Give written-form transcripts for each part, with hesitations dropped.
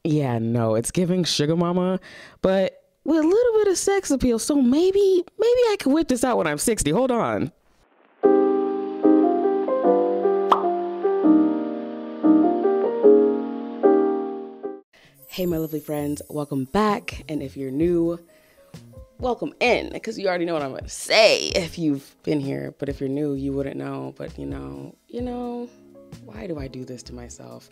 Yeah, no, it's giving sugar mama, but with a little bit of sex appeal. So maybe I could whip this out when I'm 60. Hold on. Hey, my lovely friends, welcome back. And if you're new, welcome in, because you already know what I'm going to say if you've been here. But if you're new, you wouldn't know. But you know, why do I do this to myself?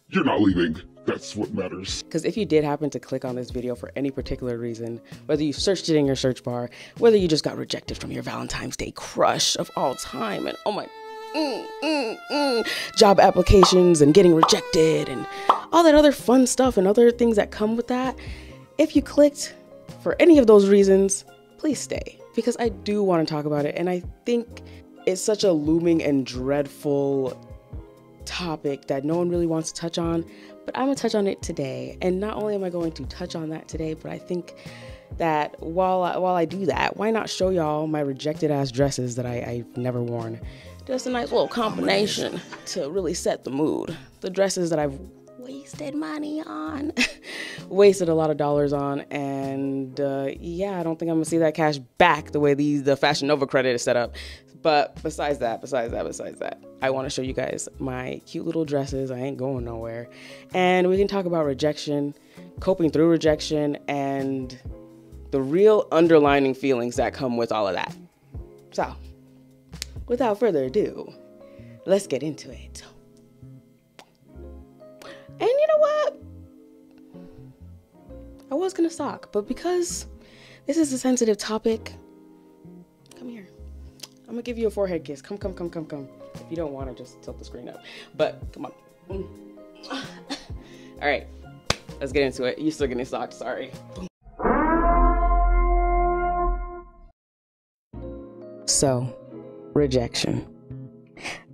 You're not leaving. That's what matters. Because if you did happen to click on this video for any particular reason, whether you searched it in your search bar, whether you just got rejected from your Valentine's Day crush of all time, and oh my, job applications and getting rejected and all that other fun stuff and other things that come with that, if you clicked for any of those reasons, please stay, because I do want to talk about it. And I think it's such a looming and dreadful topic that no one really wants to touch on, but I'm gonna touch on it today. And not only am I going to touch on that today, but I think that while I do that, why not show y'all my rejected ass dresses that I've never worn. Just a nice little combination to really set the mood. The dresses that I've wasted money on, wasted a lot of dollars on, and yeah, I don't think I'm gonna see that cash back the way the Fashion Nova credit is set up. But besides that, I want to show you guys my cute little dresses. I ain't going nowhere. And we can talk about rejection, coping through rejection, and the real underlining feelings that come with all of that. So, without further ado, let's get into it. And you know what? I was gonna stalk, but because this is a sensitive topic, come here. I'm gonna give you a forehead kiss. Come. If you don't want to, just tilt the screen up. But come on. All right, let's get into it. You're still getting stalked, sorry. So, rejection.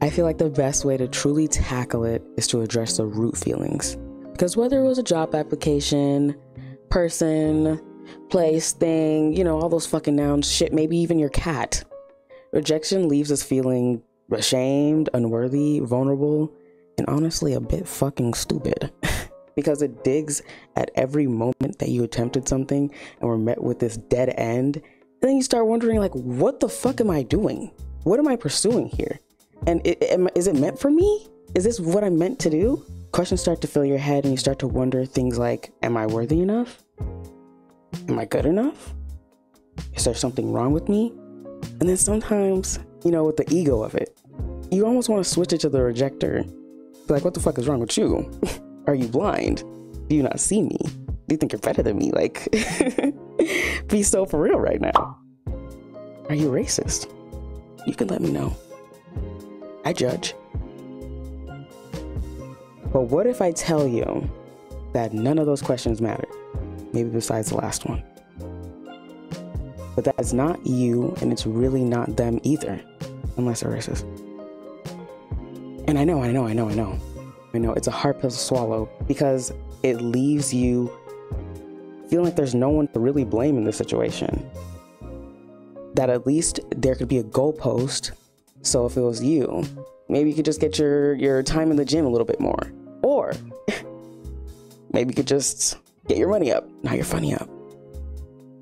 I feel like the best way to truly tackle it is to address the root feelings. Because whether it was a job application, person, place, thing, you know, all those fucking nouns, shit, maybe even your cat. Rejection leaves us feeling ashamed, unworthy, vulnerable, and honestly a bit fucking stupid. Because it digs at every moment that you attempted something and were met with this dead end. And then you start wondering, like, what the fuck am I doing? What am I pursuing here? And is it meant for me? Is this what I'm meant to do? Questions start to fill your head and you start to wonder things like, am I worthy enough? Am I good enough? Is there something wrong with me? And then sometimes, you know, with the ego of it, you almost want to switch it to the rejector. Be like, what the fuck is wrong with you? Are you blind? Do you not see me? Do you think you're better than me? Like, be so for real right now. Are you racist? You can let me know. I judge. But what if I tell you that none of those questions matter? Maybe besides the last one. But that is not you, and it's really not them either, unless they're racist. And I know, it's a hard pill to swallow, because it leaves you feeling like there's no one to really blame in this situation. That at least there could be a goalpost, so if it was you, maybe you could just get your time in the gym a little bit more. Or maybe you could just get your money up, now you're funny up.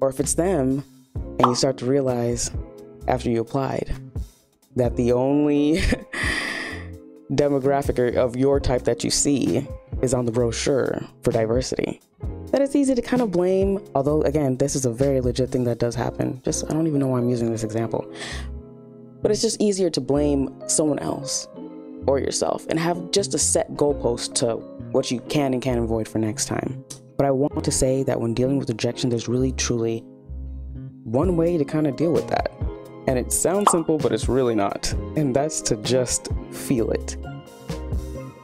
Or if it's them, and you start to realize after you applied that the only demographic of your type that you see is on the brochure for diversity, that it's easy to kind of blame, although again, this is a very legit thing that does happen. I don't even know why I'm using this example, but it's just easier to blame someone else or yourself and have just a set goalpost to what you can and can't avoid for next time. But I want to say that when dealing with rejection, there's really truly one way to kind of deal with that. And it sounds simple, but it's really not. And that's to just feel it.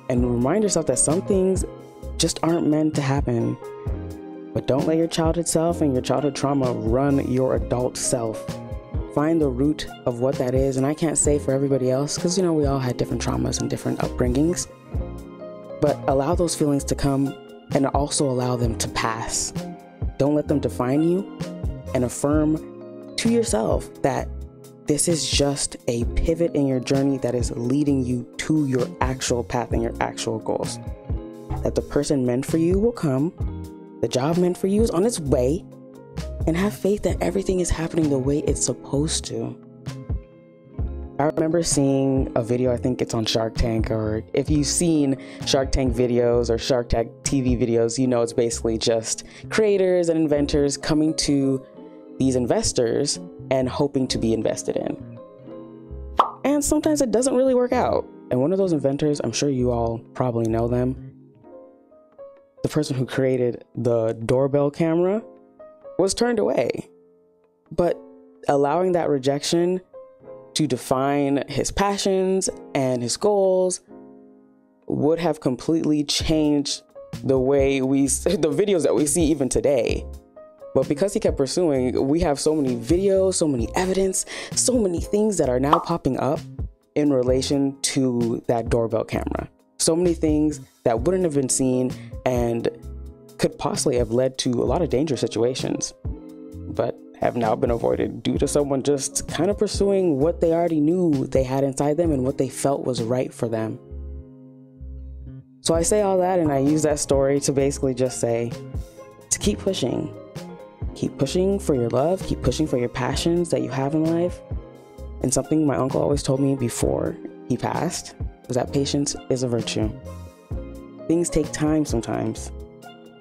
And remind yourself that some things just aren't meant to happen. But don't let your childhood self and your childhood trauma run your adult self. Find the root of what that is. And I can't say for everybody else, because, you know, we all had different traumas and different upbringings. But allow those feelings to come and also allow them to pass. Don't let them define you. And affirm to yourself that this is just a pivot in your journey that is leading you to your actual path and your actual goals. that the person meant for you will come, the job meant for you is on its way, and have faith that everything is happening the way it's supposed to. I remember seeing a video, I think it's on Shark Tank, or if you've seen Shark Tank videos or Shark Tank TV videos, you know it's basically just creators and inventors coming to these investors and hoping to be invested in. And sometimes it doesn't really work out. And one of those inventors, I'm sure you all probably know them, the person who created the doorbell camera, was turned away. But allowing that rejection to define his passions and his goals would have completely changed the way the videos that we see even today. But because he kept pursuing, we have so many videos, so many evidence, so many things that are now popping up in relation to that doorbell camera. So many things that wouldn't have been seen and could possibly have led to a lot of dangerous situations, but have now been avoided due to someone just kind of pursuing what they already knew they had inside them and what they felt was right for them. So I say all that, and I use that story to basically just say to keep pushing. Keep pushing for your love, keep pushing for your passions that you have in life. And something my uncle always told me before he passed was that patience is a virtue. Things take time sometimes.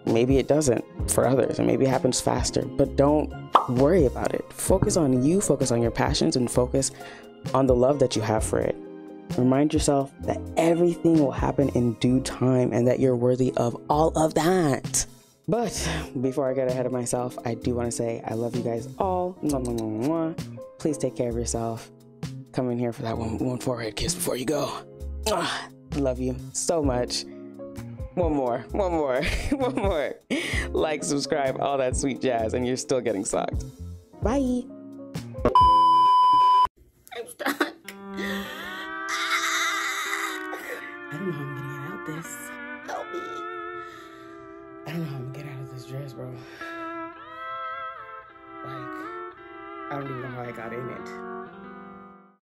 Maybe it doesn't for others, and maybe it happens faster, but don't worry about it. Focus on you, focus on your passions, and focus on the love that you have for it. Remind yourself that everything will happen in due time and that you're worthy of all of that. But before I get ahead of myself, I do want to say I love you guys all. Mwah, mwah, mwah, mwah. Please take care of yourself. Come in here for that one forehead kiss before you go. Love you so much. One more. Like, subscribe, all that sweet jazz, and you're still getting socked. Bye. I'm stuck. I don't know how I'm gonna get out this. Help me. I don't know how I'm gonna get out of this dress, bro. Like, I don't even know how I got in it.